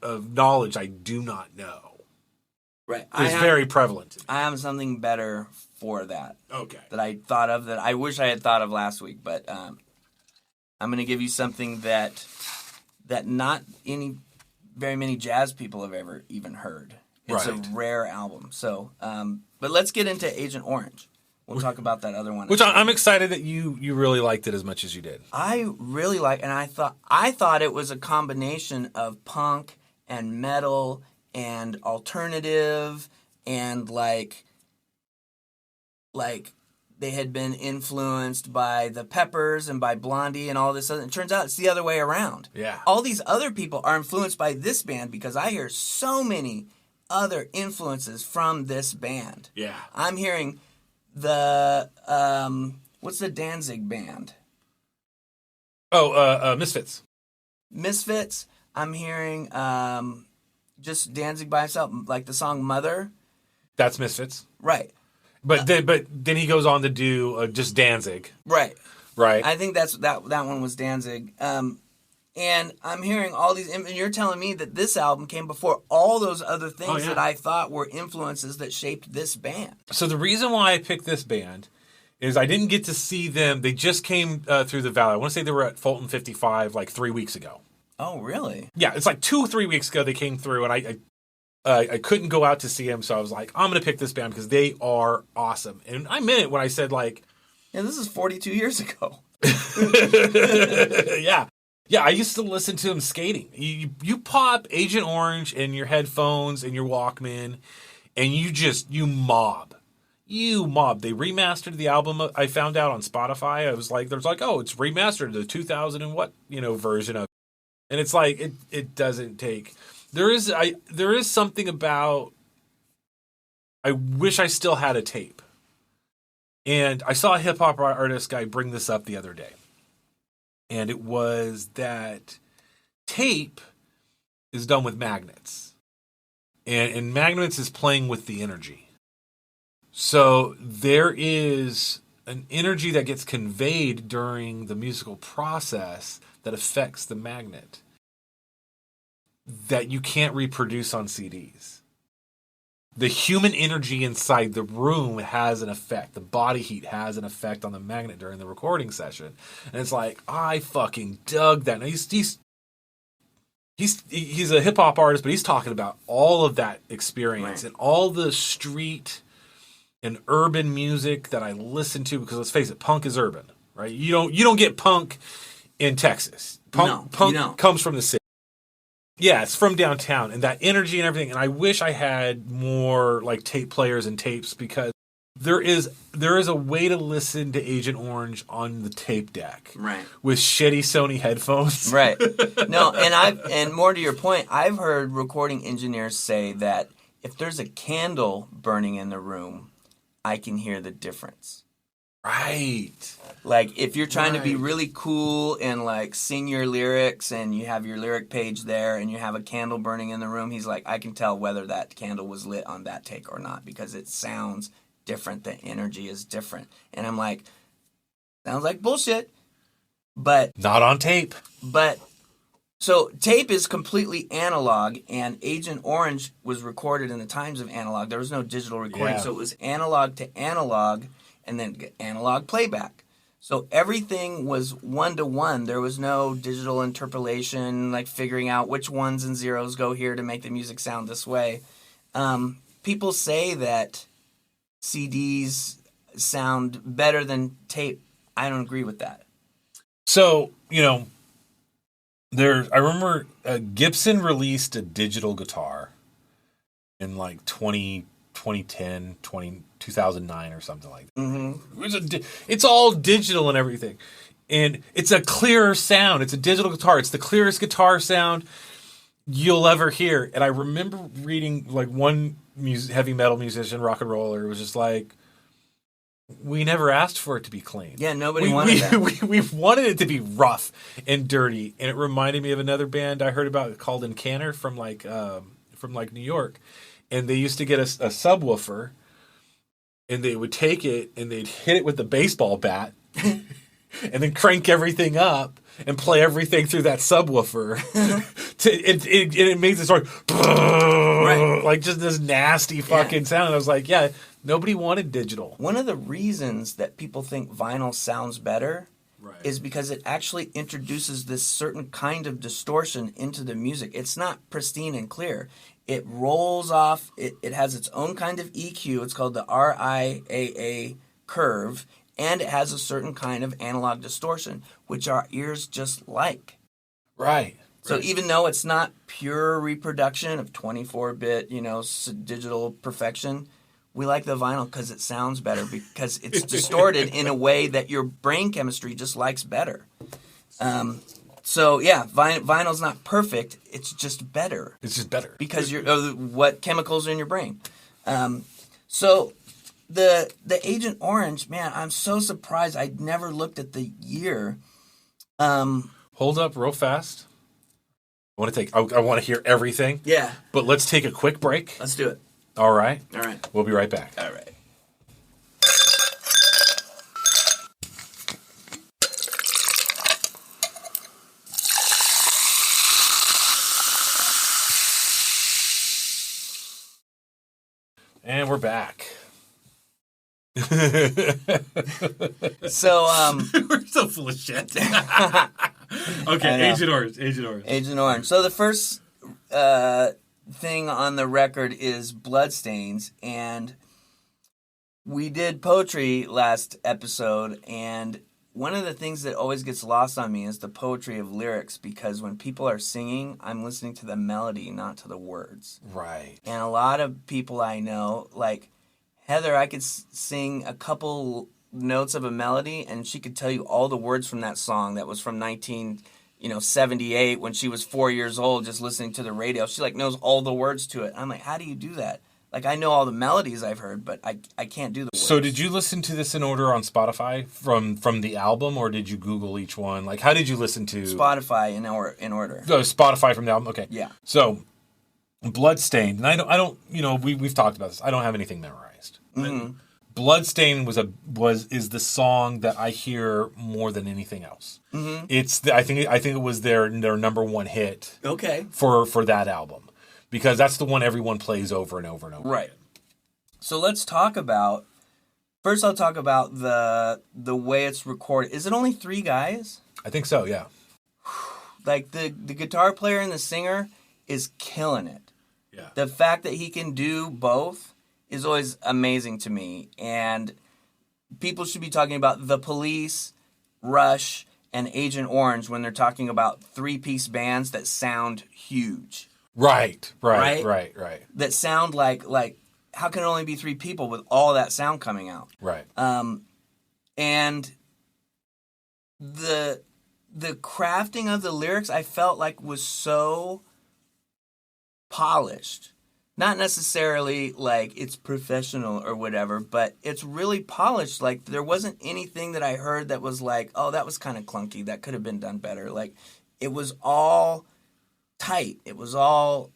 knowledge I do not know. Right. Is very prevalent. I have something better for that. Okay. That I thought of that I wish I had thought of last week, but I'm going to give you something that not very many jazz people have ever even heard. It's a rare album. So, but let's get into Agent Orange. We'll talk about that other one. Which I'm excited that you really liked it as much as you did. I really and I thought it was a combination of punk and metal and alternative and like they had been influenced by the Peppers and by Blondie and all this other. It turns out it's the other way around. Yeah. All these other people are influenced by this band because I hear so many other influences from this band. Yeah. I'm hearing the what's the Danzig band? Oh, Misfits. Misfits. I'm hearing just Danzig by himself, like the song "Mother." That's Misfits, right? But then he goes on to do just Danzig, right? Right. I think that one was Danzig. And I'm hearing all these, and you're telling me that this album came before all those other things that I thought were influences that shaped this band. So the reason why I picked this band is I didn't get to see them. They just came through the Valley. I want to say they were at Fulton 55 like 3 weeks ago. Oh, really? Yeah, it's like 2 or 3 weeks ago they came through, and I couldn't go out to see them, so I was like, I'm going to pick this band because they are awesome. And I meant it when I said, like... Yeah, this is 42 years ago. Yeah. Yeah, I used to listen to them skating. You pop Agent Orange in your headphones and your Walkman, and you mob. You mob. They remastered the album I found out on Spotify. I was like, there's like, oh, it's remastered, the 2000 and what, version of it. And it's like, it doesn't take... There is something about... I wish I still had a tape. And I saw a hip-hop artist guy bring this up the other day. And it was that tape is done with magnets. And magnets is playing with the energy. So there is an energy that gets conveyed during the musical process that affects the magnet that you can't reproduce on CDs. The human energy inside the room has an effect. The body heat has an effect on the magnet during the recording session. And it's like, I fucking dug that. Now he's a hip-hop artist, but he's talking about all of that experience and all the street and urban music that I listen to, because let's face it, punk is urban, right? You don't get punk in Texas. Punk comes from the city. Yeah, it's from downtown, and that energy and everything. And I wish I had more like tape players and tapes, because there is a way to listen to Agent Orange on the tape deck, right? With shitty Sony headphones, right? No, and more to your point, I've heard recording engineers say that if there's a candle burning in the room, I can hear the difference. Right. Like, if you're trying to be really cool and, like, sing your lyrics and you have your lyric page there and you have a candle burning in the room, he's like, I can tell whether that candle was lit on that take or not, because it sounds different. The energy is different. And I'm like, sounds like bullshit, but... Not on tape. But... So, tape is completely analog, and Agent Orange was recorded in the times of analog. There was no digital recording, so it was analog to analog, and then analog playback. So everything was 1-to-1. There was no digital interpolation, like figuring out which ones and zeros go here to make the music sound this way. People say that CDs sound better than tape. I don't agree with that. So, I remember Gibson released a digital guitar in like 2010, 2009 or something like that. Mm-hmm. It's all digital and everything. And it's a clearer sound. It's a digital guitar. It's the clearest guitar sound you'll ever hear. And I remember reading like one heavy metal musician, rock and roller, was just like, we never asked for it to be clean. Yeah, nobody wanted that. We wanted it to be rough and dirty. And it reminded me of another band I heard about called Encanter from New York. And they used to get a subwoofer, and they would take it and they'd hit it with the baseball bat and then crank everything up and play everything through that subwoofer. It makes it sort of like just this nasty fucking sound. And I was like, yeah, nobody wanted digital. One of the reasons that people think vinyl sounds better is because it actually introduces this certain kind of distortion into the music. It's not pristine and clear. It rolls off. It has its own kind of EQ. It's called the RIAA curve. And it has a certain kind of analog distortion, which our ears just like. Right. So even though it's not pure reproduction of 24-bit, digital perfection, we like the vinyl because it sounds better, because it's distorted in a way that your brain chemistry just likes better. So yeah, vinyl's not perfect. It's just better. It's just better because what chemicals are in your brain. So the Agent Orange, man, I'm so surprised. I'd never looked at the year. Hold up, real fast. I want to hear everything. Yeah, but let's take a quick break. Let's do it. All right. All right. We'll be right back. All right. And we're back. So, we're so full of shit. Okay, Agent Orange. So the first thing on the record is Bloodstains, and we did poetry last episode, and one of the things that always gets lost on me is the poetry of lyrics, because when people are singing, I'm listening to the melody, not to the words. Right. And a lot of people I know, like Heather, I could sing a couple notes of a melody, and she could tell you all the words from that song that was from 1978 when she was 4 years old, just listening to the radio. She knows all the words to it. I'm like, how do you do that? Like, I know all the melodies I've heard, but I can't do the words. So did you listen to this in order on Spotify from the album, or did you Google each one? Like, how did you listen to... Spotify in order. Oh, Spotify from the album? Okay. Yeah. So, Bloodstained, and I don't we've talked about this. I don't have anything memorized. Mm-hmm. Bloodstained is the song that I hear more than anything else. Mm-hmm. I think it was their number one hit. Okay. For that album, because that's the one everyone plays over and over and over. Right. So let's talk about. First, I'll talk about the way it's recorded. Is it only 3 guys? I think so. Yeah. Like the guitar player and the singer is killing it. Yeah. The fact that he can do both is always amazing to me. And people should be talking about The Police, Rush, and Agent Orange when they're talking about 3-piece bands that sound huge. Right. That sound like how can it only be 3 people with all that sound coming out? Right. And the crafting of the lyrics I felt like was so polished. Not necessarily like it's professional or whatever, but it's really polished. Like there wasn't anything that I heard that was like, oh, that was kind of clunky. That could have been done better. Like it was all tight. It all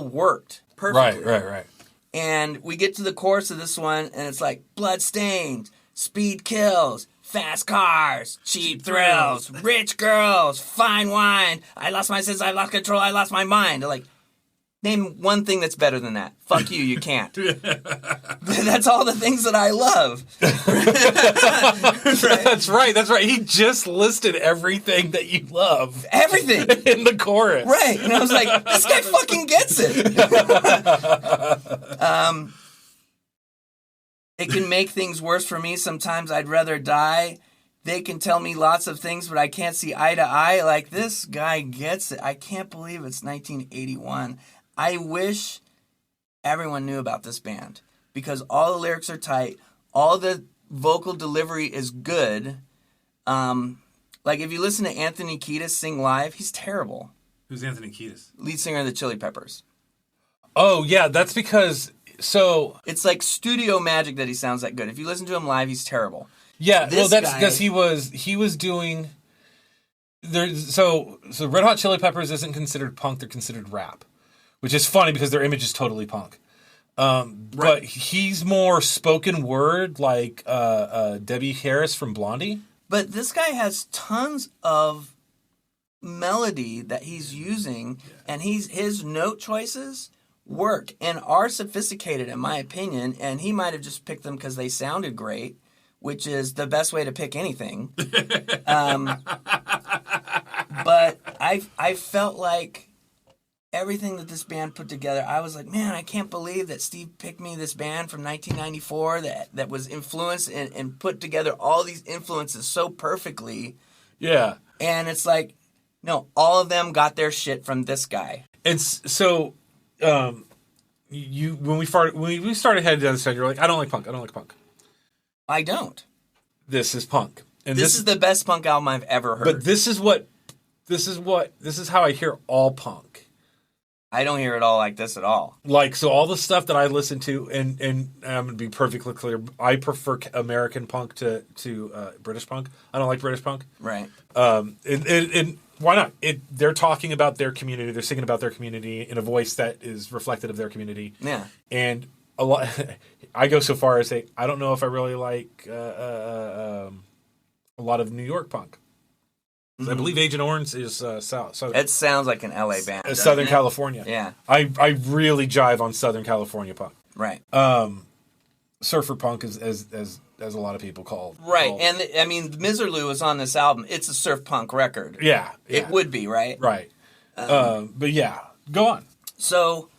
worked perfectly. Right. And we get to the chorus of this one, and it's like bloodstains, speed kills, fast cars, cheap thrills, rich girls, fine wine. I lost my sense. I lost control. I lost my mind. Like. Name one thing that's better than that. Fuck you, you can't. That's all the things that I love. Right? That's right. He just listed everything that you love. Everything. In the chorus. Right. And I was like, this guy fucking gets it. It can make things worse for me. Sometimes I'd rather die they can tell me lots of things, but I can't see eye to eye. Like, this guy gets it. I can't believe it's 1981. I wish everyone knew about this band because all the lyrics are tight. All the vocal delivery is good. Like, if you listen to Anthony Kiedis sing live, he's terrible. Who's Anthony Kiedis? Lead singer of the Chili Peppers. Oh, yeah, that's because... So... It's like studio magic that he sounds that good. If you listen to him live, he's terrible. Yeah, well, that's because he was doing... So Red Hot Chili Peppers isn't considered punk, they're considered rap. Which is funny because their image is totally punk. Right. But he's more spoken word like Debbie Harris from Blondie. But this guy has tons of melody that he's using, and his note choices work and are sophisticated, in my opinion, and he might have just picked them because they sounded great, which is the best way to pick anything. But I felt like everything that this band put together, I was like, man, I can't believe that Steve picked me this band from 1994 that was influenced and put together all these influences so perfectly. Yeah. And it's like, no, all of them got their shit from this guy. It's so when we started heading down this road, you're like, I don't like punk. I don't. This is punk. And this is the best punk album I've ever heard. But this is how I hear all punk. I don't hear it all like this at all. Like, so all the stuff that I listen to, and I'm going to be perfectly clear, I prefer American punk to British punk. I don't like British punk. Right. And why not? They're talking about their community. They're singing about their community in a voice that is reflective of their community. Yeah. And a lot, I go so far as say, I don't know if I really like a lot of New York punk. Mm-hmm. I believe Agent Orange is Southern. It sounds like an LA band. Southern California. Yeah. I really jive on Southern California punk. Right. Surfer punk as a lot of people call. Right. And I mean, Miserlou is on this album. It's a surf punk record. Yeah. It would be, right? Right. But yeah, go on. So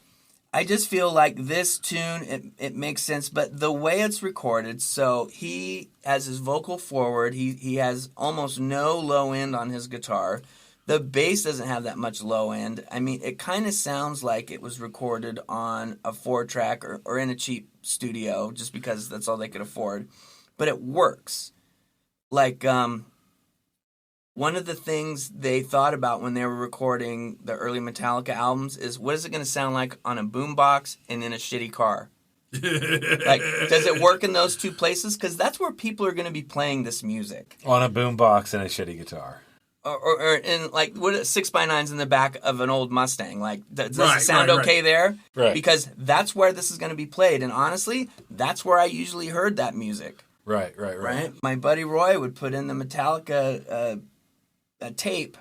I just feel like this tune, it makes sense, but the way it's recorded, so he has his vocal forward, he has almost no low end on his guitar. The bass doesn't have that much low end. I mean, it kind of sounds like it was recorded on a 4-track or in a cheap studio, just because that's all they could afford. But it works. Like, one of the things they thought about when they were recording the early Metallica albums is, what is it going to sound like on a boombox and in a shitty car? Like, does it work in those two places? Because that's where people are going to be playing this music. On a boombox and a shitty guitar. Or in, like, what 6x9s in the back of an old Mustang. Like, does it sound okay there? Right. Because that's where this is going to be played. And honestly, that's where I usually heard that music. Right. My buddy Roy would put in the Metallica a tape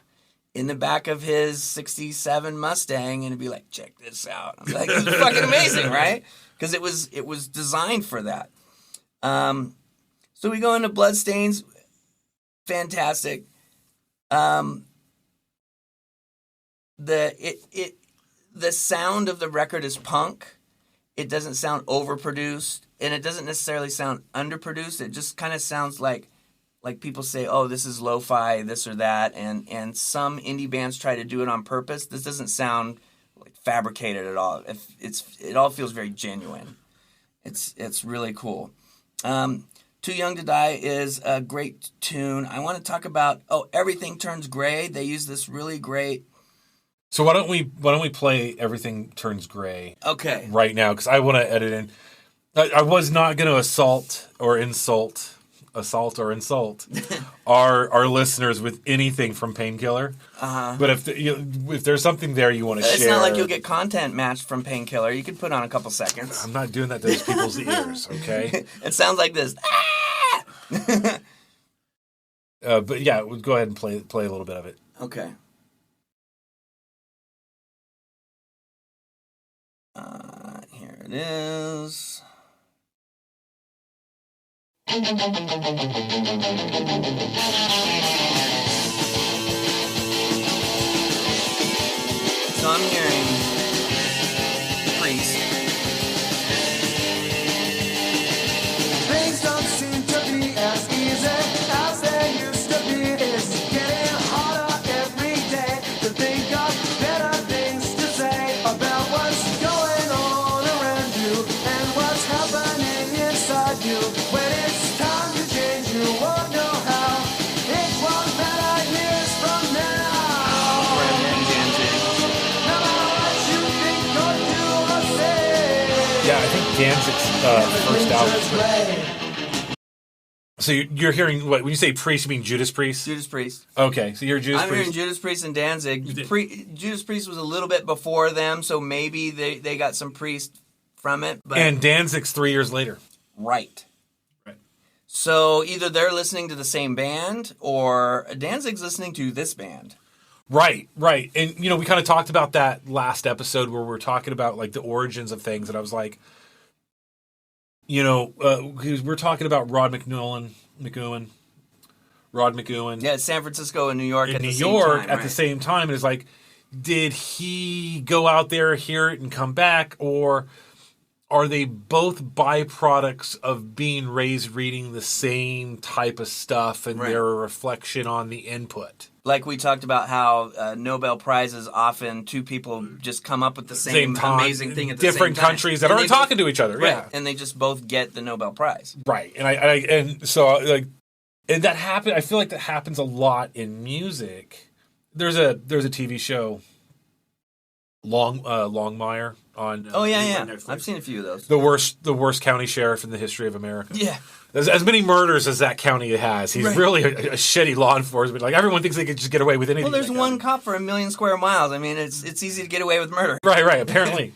in the back of his 67 Mustang and it'd be like, check this out. I'm like, it's fucking amazing, right? Because it was designed for that. So we go into Bloodstains. Fantastic. The sound of the record is punk. It doesn't sound overproduced, and it doesn't necessarily sound underproduced. It just kind of sounds like people say, oh, this is lo-fi, this or that, and some indie bands try to do it on purpose. This doesn't sound like fabricated at all. It all feels very genuine. It's really cool. Too Young to Die is a great tune. I want to talk about Everything Turns Gray. They use this really great. So why don't we play Everything Turns Gray? Okay. Right now, because I want to edit in. I was not going to assault or insult our listeners with anything from Painkiller. Uh-huh. But if there's something there you want to share, it's not like you'll get content matched from Painkiller. You could put on a couple seconds. I'm not doing that to those people's ears. Okay. It sounds like this. But yeah, we'll go ahead and play a little bit of it. Okay. Here it is. So I'm hearing Priest. Things don't seem to be as easy as they Yeah, I think Danzig's first album. So you're hearing what when you say Priest, you mean Judas Priest? Judas Priest. Okay, so you're Judas I'm Priest. hearing Judas Priest and Danzig. Judas Priest was a little bit before them, so maybe they got some Priest from it. But and Danzig's 3 years later. Right. So either they're listening to the same band, or Danzig's listening to this band. Right. And, we kind of talked about that last episode where we were talking about, like, the origins of things, and I was like, because we're talking about Rod McGowan. Yeah, San Francisco and New York at the same time. And it's like, did he go out there, hear it, and come back, or are they both byproducts of being raised reading the same type of stuff and they're a reflection on the input? Like we talked about how Nobel Prizes often two people just come up with the same amazing thing at the same time. Different countries that aren't talking to each other. Right, yeah. And they just both get the Nobel Prize. Right. And so that happen. I feel like that happens a lot in music. There's a TV show, Longmire on. Netflix. I've seen a few of those. The worst county sheriff in the history of America. Yeah. As many murders as that county has. He's really a shitty law enforcement. Like, everyone thinks they could just get away with anything. Well, there's one cop for 1 million square miles. I mean, it's easy to get away with murder. Right. Apparently.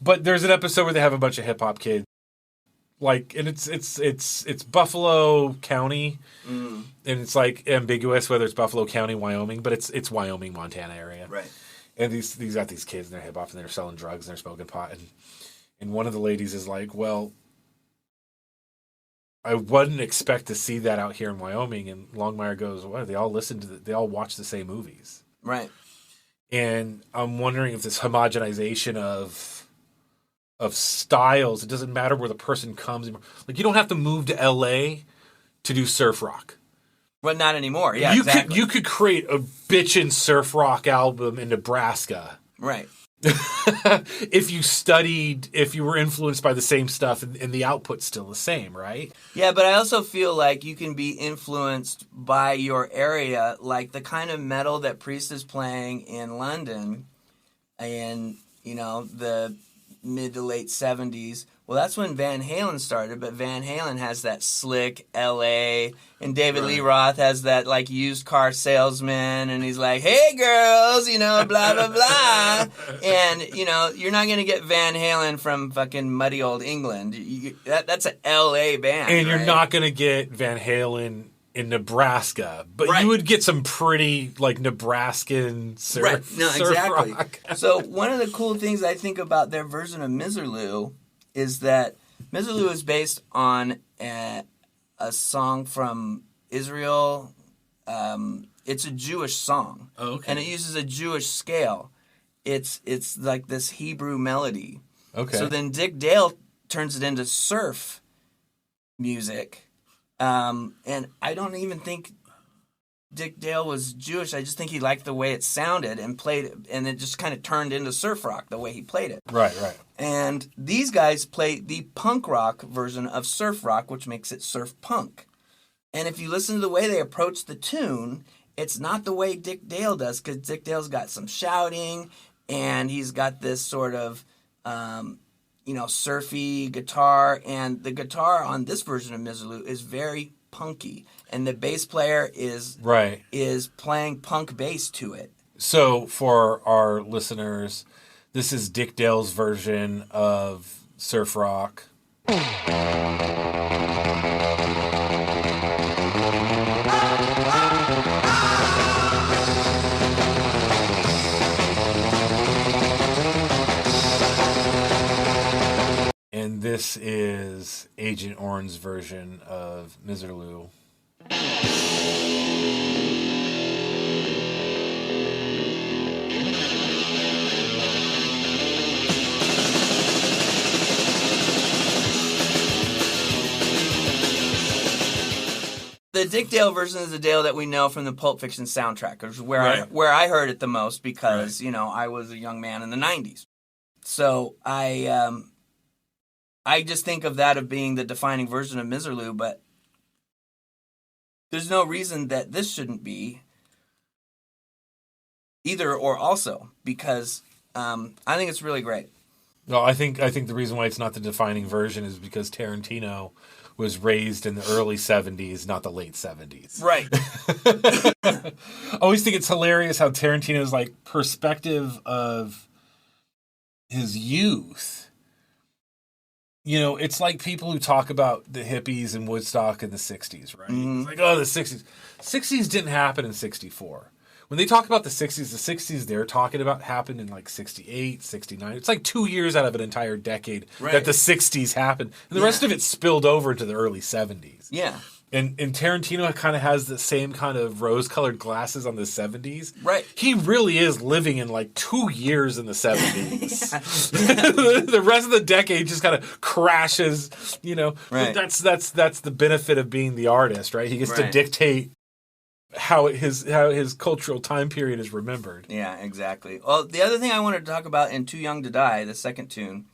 But there's an episode where they have a bunch of hip hop kids. Like, and it's Buffalo County, and it's like ambiguous whether it's Buffalo County, Wyoming, but it's Wyoming, Montana area. Right. And these got these kids and they're hip hop and they're selling drugs and they're smoking pot, and one of the ladies is like, well, I wouldn't expect to see that out here in Wyoming. And Longmire goes, what? They all they all watch the same movies. Right. And I'm wondering if this homogenization of styles, it doesn't matter where the person comes. Like, you don't have to move to LA to do surf rock. Well, not anymore. Yeah, you could create a bitchin' surf rock album in Nebraska. Right. If you were influenced by the same stuff and the output's still the same, right? Yeah, but I also feel like you can be influenced by your area, like the kind of metal that Priest is playing in London in, the mid to late 70s. Well, that's when Van Halen started, but Van Halen has that slick L.A., and David Lee Roth has that, like, used car salesman, and he's like, hey, girls, blah, blah, blah. And, you're not going to get Van Halen from fucking muddy old England. That's an L.A. band, and you're not going to get Van Halen in Nebraska, but you would get some pretty, like, Nebraskan surf exactly. rock. So one of the cool things I think about their version of Miserlou is that Miserlou is based on a song from Israel. It's a Jewish song. Oh, okay. And it uses a Jewish scale. It's like this Hebrew melody. Okay. So then Dick Dale turns it into surf music. And I don't even think Dick Dale was Jewish. I just think he liked the way it sounded and played it, and it just kind of turned into surf rock the way he played it. Right. And these guys play the punk rock version of surf rock, which makes it surf punk. And if you listen to the way they approach the tune, it's not the way Dick Dale does, because Dick Dale's got some shouting, and he's got this sort of, surfy guitar, and the guitar on this version of Miserlou is very punky, and the bass player is playing punk bass to it. So for our listeners, this is Dick Dale's version of surf rock. And this is Agent Orange's version of Miserlou. The Dick Dale version is the Dale that we know from the Pulp Fiction soundtrack, which is where I heard it the most because, I was a young man in the 90s. So I just think of that of being the defining version of Miserlou, but there's no reason that this shouldn't be either or also, because I think it's really great. No, I think the reason why it's not the defining version is because Tarantino was raised in the early 70s, not the late 70s. Right. I always think it's hilarious how Tarantino's like perspective of his youth. You know, it's like people who talk about the hippies and Woodstock in the 60s, right? It's like, oh, the 60s. 60s didn't happen in 64. When they talk about the 60s they're talking about happened in like 68, 69. It's like 2 years out of an entire decade that the 60s happened. And the rest of it spilled over into the early 70s. Yeah. And Tarantino kind of has the same kind of rose-colored glasses on the 70s. Right. He really is living in like 2 years in the 70s. The rest of the decade just kind of crashes, you know. Right. That's the benefit of being the artist, right? He gets to dictate how his cultural time period is remembered. Yeah, exactly. Well, the other thing I wanted to talk about in Too Young to Die, the second tune,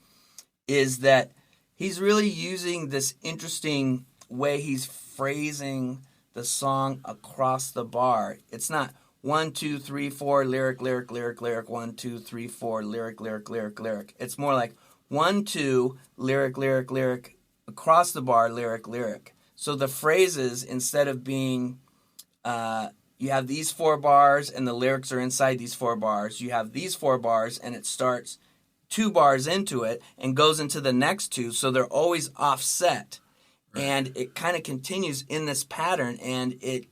is that he's really using this interesting way he's phrasing the song across the bar. It's not 1, 2, 3, 4, lyric, lyric, lyric, lyric, 1, 2, 3, 4, lyric, lyric, lyric, lyric. It's more like 1, 2, lyric, lyric, lyric, across the bar, lyric, lyric. So the phrases, instead of being you have these 4 bars and the lyrics are inside these 4 bars. You have these 4 bars and it starts 2 bars into it and goes into the next 2, so they're always offset. Right. And it kind of continues in this pattern, and it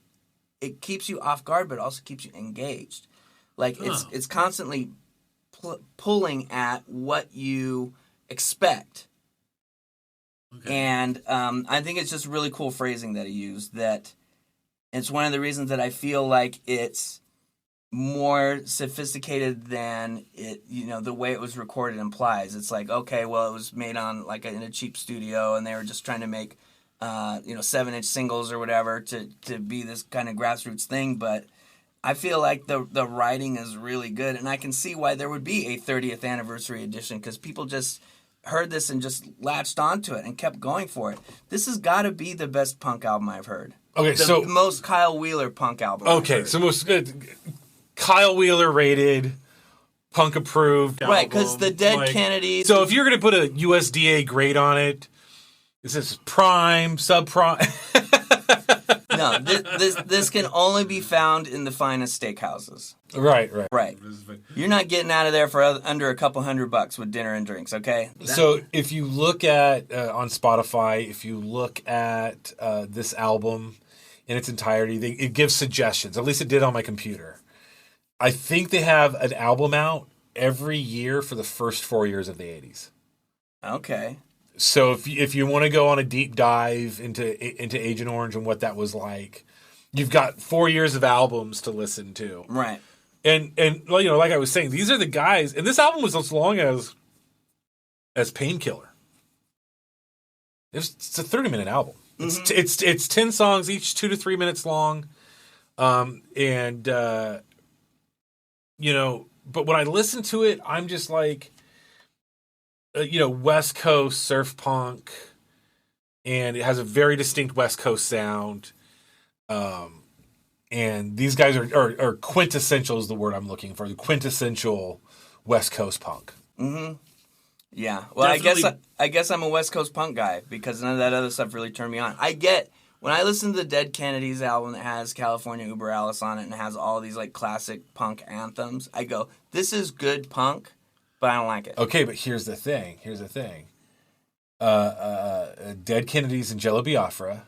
keeps you off guard, but also keeps you engaged. Like it's constantly pulling at what you expect. Okay. And I think it's just really cool phrasing that he used. That it's one of the reasons that I feel like it's more sophisticated than it, the way it was recorded implies. It's like, okay, well, it was made on like in a cheap studio, and they were just trying to make 7-inch singles or whatever to be this kind of grassroots thing. But I feel like the writing is really good, and I can see why there would be a 30th anniversary edition, because people just heard this and just latched onto it and kept going for it. This has got to be the best punk album I've heard. Okay, the most Kyle Wheeler punk album. Okay, so most Kyle Wheeler rated, punk approved. Right, because the Dead Kennedys. So if you're going to put a USDA grade on it, is this prime, subprime? No, this can only be found in the finest steakhouses. Right. You're not getting out of there for under a couple $100 with dinner and drinks, okay? So if you look at, on Spotify, if you look at this album in its entirety, it gives suggestions. At least it did on my computer. I think they have an album out every year for the first 4 years of the 80s. Okay. So if you want to go on a deep dive into Agent Orange and what that was like, you've got 4 years of albums to listen to. Right. And like I was saying, these are the guys, and this album was as long as Painkiller. It's a 30-minute album. Mm-hmm. It's 10 songs, each 2 to 3 minutes long. But when I listen to it, I'm just like, West Coast surf punk, and it has a very distinct West Coast sound. And these guys are quintessential is the word I'm looking for. The quintessential West Coast punk. Mm-hmm. Yeah. Well, I guess I'm a West Coast punk guy, because none of that other stuff really turned me on. When I listen to the Dead Kennedys album that has California Uber Alice on it and has all these like classic punk anthems, I go, this is good punk, but I don't like it. Okay, but here's the thing. Dead Kennedys and Jello Biafra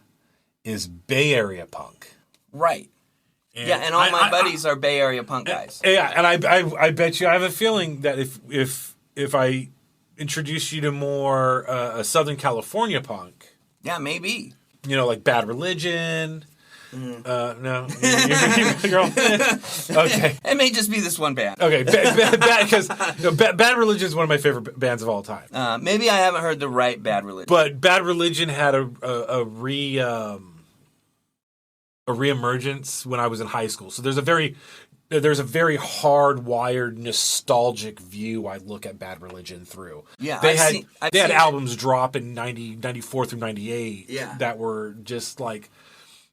is Bay Area punk. Right. And all my buddies are Bay Area punk guys. Yeah, and I bet you, I have a feeling that if I introduce you to more Southern California punk. Yeah, maybe. Like Bad Religion. No. You're all, okay. It may just be this one band. Okay, because Bad Religion is one of my favorite bands of all time. Maybe I haven't heard the right Bad Religion. But Bad Religion had a reemergence when I was in high school. So there's a very hardwired, nostalgic view I look at Bad Religion through. Yeah, they had albums drop in 94 through 98 that were just like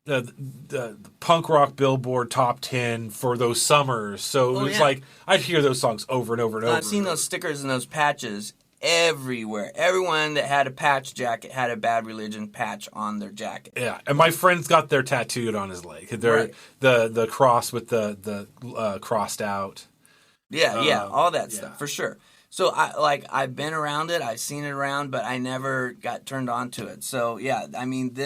the punk rock Billboard top 10 for those summers. So it was like I'd hear those songs over and over and over. I've seen those stickers and those patches everywhere. Everyone that had a patch jacket had a Bad Religion patch on their jacket. Yeah, and my friend's got their tattooed on his leg. They're the cross with the crossed out. Yeah, all that stuff for sure. So I've been around it, I've seen it around, but I never got turned on to it. So yeah, I mean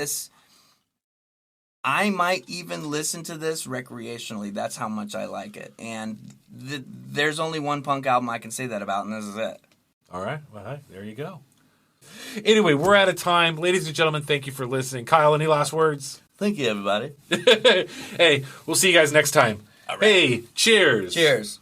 I might even listen to this recreationally. That's how much I like it. And there's only one punk album I can say that about, and this is it. All right. Well, there you go. Anyway, we're out of time. Ladies and gentlemen, thank you for listening. Kyle, any last words? Thank you, everybody. Hey, we'll see you guys next time. All right. Hey, cheers. Cheers.